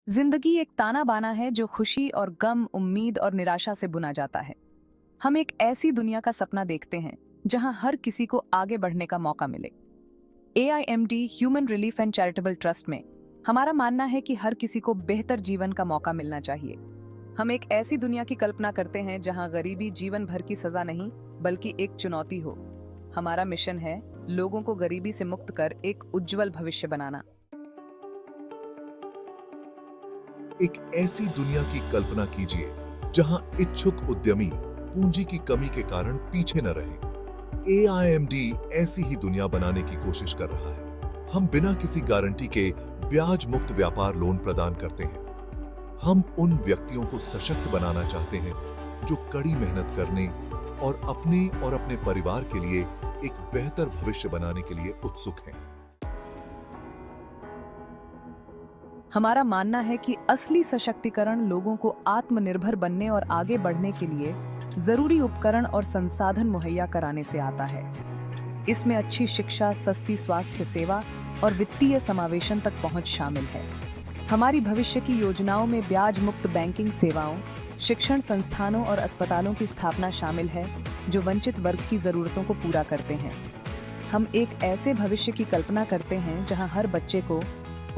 जिंदगी एक ताना बाना है जो खुशी और गम, उम्मीद और निराशा से बुना जाता है। हम एक ऐसी दुनिया का सपना देखते हैं जहां हर किसी को आगे बढ़ने का मौका मिले। AIMD human relief and charitable trust में हमारा मानना है कि हर किसी को बेहतर जीवन का मौका मिलना चाहिए। हम एक ऐसी दुनिया की कल्पना करते हैं जहां गरीबी जीवन भर की सजा नहीं बल्कि एक चुनौती हो। हमारा मिशन है लोगों को गरीबी से मुक्त कर एक उज्जवल भविष्य बनाना। एक ऐसी दुनिया की कल्पना कीजिए जहां इच्छुक उद्यमी पूंजी की कमी के कारण पीछे न रहे। AIMD ऐसी ही दुनिया बनाने की कोशिश कर रहा है। हम बिना किसी गारंटी के ब्याज मुक्त व्यापार लोन प्रदान करते हैं। हम उन व्यक्तियों को सशक्त बनाना चाहते हैं जो कड़ी मेहनत करने और अपने परिवार के लिए एक बेहतर भविष्य बनाने के लिए उत्सुक हैं। हमारा मानना है कि असली सशक्तिकरण लोगों को आत्मनिर्भर बनने और आगे बढ़ने के लिए जरूरी उपकरण और संसाधन मुहैया कराने से आता है। इसमें अच्छी शिक्षा, सस्ती स्वास्थ्य सेवा और वित्तीय समावेशन तक पहुंच शामिल है। हमारी भविष्य की योजनाओं में ब्याज मुक्त बैंकिंग सेवाओं, शिक्षण संस्थानों और अस्पतालों की स्थापना शामिल है जो वंचित वर्ग की जरूरतों को पूरा करते हैं। हम एक ऐसे भविष्य की कल्पना करते हैं जहां हर बच्चे को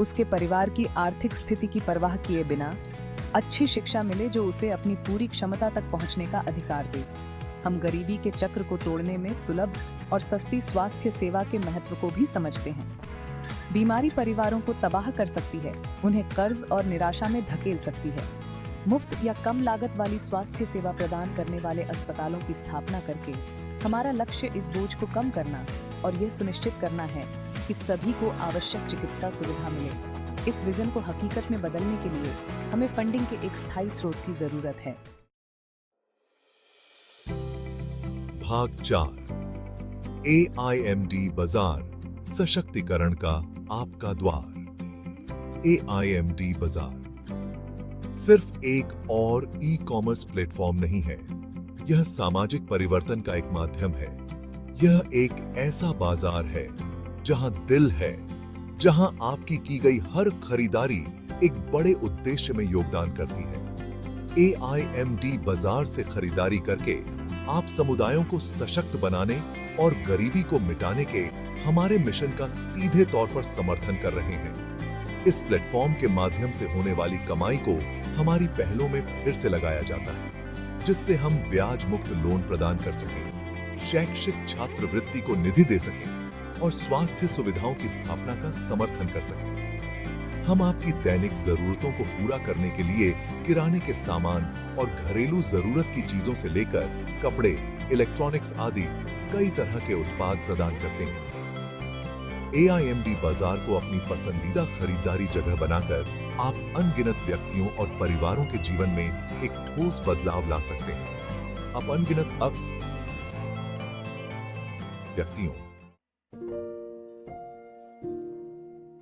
उसके परिवार की आर्थिक स्थिति की परवाह किए बिना अच्छी शिक्षा मिले जो उसे अपनी पूरी क्षमता तक पहुंचने का अधिकार दे। हम गरीबी के चक्र को तोड़ने में सुलभ और सस्ती स्वास्थ्य सेवा के महत्व को भी समझते हैं। बीमारी परिवारों को तबाह कर सकती है, उन्हें कर्ज और निराशा में धकेल सकती है। मुफ्त या कम लागत वाली स्वास्थ्य सेवा प्रदान करने वाले अस्पतालों की स्थापना करके हमारा लक्ष्य इस बोझ को कम करना और यह सुनिश्चित करना है कि सभी को आवश्यक चिकित्सा सुविधा मिले। इस विजन को हकीकत में बदलने के लिए हमें फंडिंग के एक स्थायी स्रोत की जरूरत है। भाग 4। AIMD बाजार, सशक्तिकरण का आपका द्वार। AIMD बाजार सिर्फ एक और ई-कॉमर्स प्लेटफॉर्म नहीं है, यह सामाजिक परिवर्तन का एक माध्यम है। यह एक ऐसा बाजार है जहां दिल है, जहां आपकी की गई हर खरीदारी एक बड़े उद्देश्य में योगदान करती है। AIMD बाजार से खरीदारी करके आप समुदायों को सशक्त बनाने और गरीबी को मिटाने के हमारे मिशन का सीधे तौर पर समर्थन कर रहे हैं। इस प्लेटफॉर्म के माध्यम से होने वाली कमाई को हमारी पहलों में फिर से लगाया जाता है, जिससे हम ब्याज मुक्त लोन प्रदान कर सकें, शैक्षिक छात्रवृत्ति को निधि दे सकें और स्वास्थ्य सुविधाओं की स्थापना का समर्थन कर सकते हैं। हम आपकी दैनिक जरूरतों को पूरा करने के लिए किराने के सामान और घरेलू जरूरत की चीजों से लेकर कपड़े, इलेक्ट्रॉनिक्स आदि कई तरह के उत्पाद प्रदान करते हैं। AIMD बाजार को अपनी पसंदीदा खरीदारी जगह बनाकर आप अनगिनत व्यक्तियों और परिवारों के जीवन में एक ठोस बदलाव ला सकते हैं। अब अनगिनत व्यक्तियों।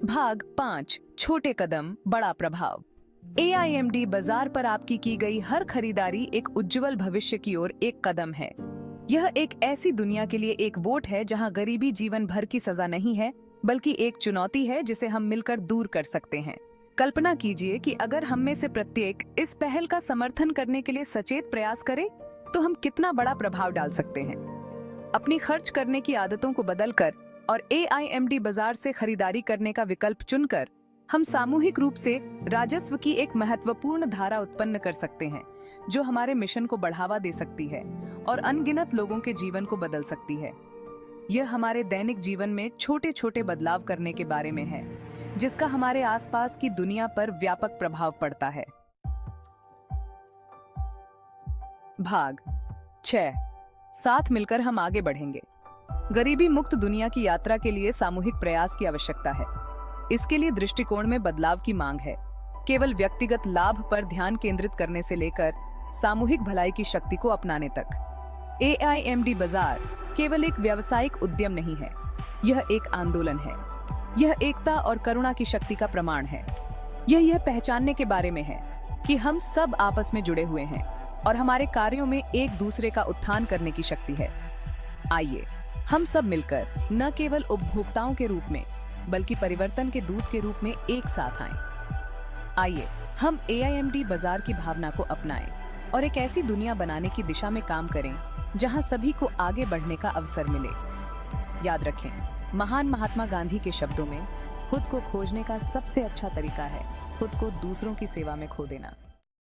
भाग 5। छोटे कदम, बड़ा प्रभाव। AIMD बाजार पर आपकी की गई हर खरीदारी एक उज्जवल भविष्य की ओर एक कदम है। यह एक ऐसी दुनिया के लिए एक वोट है जहां गरीबी जीवन भर की सजा नहीं है बल्कि एक चुनौती है जिसे हम मिलकर दूर कर सकते हैं। कल्पना कीजिए कि अगर हम में से प्रत्येक इस पहल का समर्थन करने के लिए सचेत प्रयास करे तो हम कितना बड़ा प्रभाव डाल सकते हैं। अपनी खर्च करने की आदतों को बदलकर और AIMD बाजार से खरीदारी करने का विकल्प चुनकर हम सामूहिक रूप से राजस्व की एक महत्वपूर्ण धारा उत्पन्न कर सकते हैं जो हमारे मिशन को बढ़ावा दे सकती है और अनगिनत लोगों के जीवन को बदल सकती है। यह हमारे दैनिक जीवन में छोटे छोटे बदलाव करने के बारे में है जिसका हमारे आसपास की दुनिया पर व्यापक प्रभाव पड़ता है। भाग 6। साथ मिलकर हम आगे बढ़ेंगे। गरीबी मुक्त दुनिया की यात्रा के लिए सामूहिक प्रयास की आवश्यकता है। इसके लिए दृष्टिकोण में बदलाव की मांग है। केवल व्यक्तिगत लाभ पर ध्यान केंद्रित करने से लेकर सामूहिक भलाई की शक्ति को अपनाने तक। AIMD बाजार केवल एक व्यावसायिक उद्यम नहीं है, यह एक आंदोलन है। यह एकता और करुणा की शक्ति का प्रमाण है। यह पहचानने के बारे में है कि हम सब आपस में जुड़े हुए हैं और हमारे कार्यों में एक दूसरे का उत्थान करने की शक्ति है। आइए हम सब मिलकर न केवल उपभोक्ताओं के रूप में बल्कि परिवर्तन के दूत के रूप में एक साथ आएं। आइए हम AIMD बाजार की भावना को अपनाएं और एक ऐसी दुनिया बनाने की दिशा में काम करें जहां सभी को आगे बढ़ने का अवसर मिले। याद रखें, महान महात्मा गांधी के शब्दों में खुद को खोजने का सबसे अच्छा तरीका है खुद को दूसरों की सेवा में खो देना।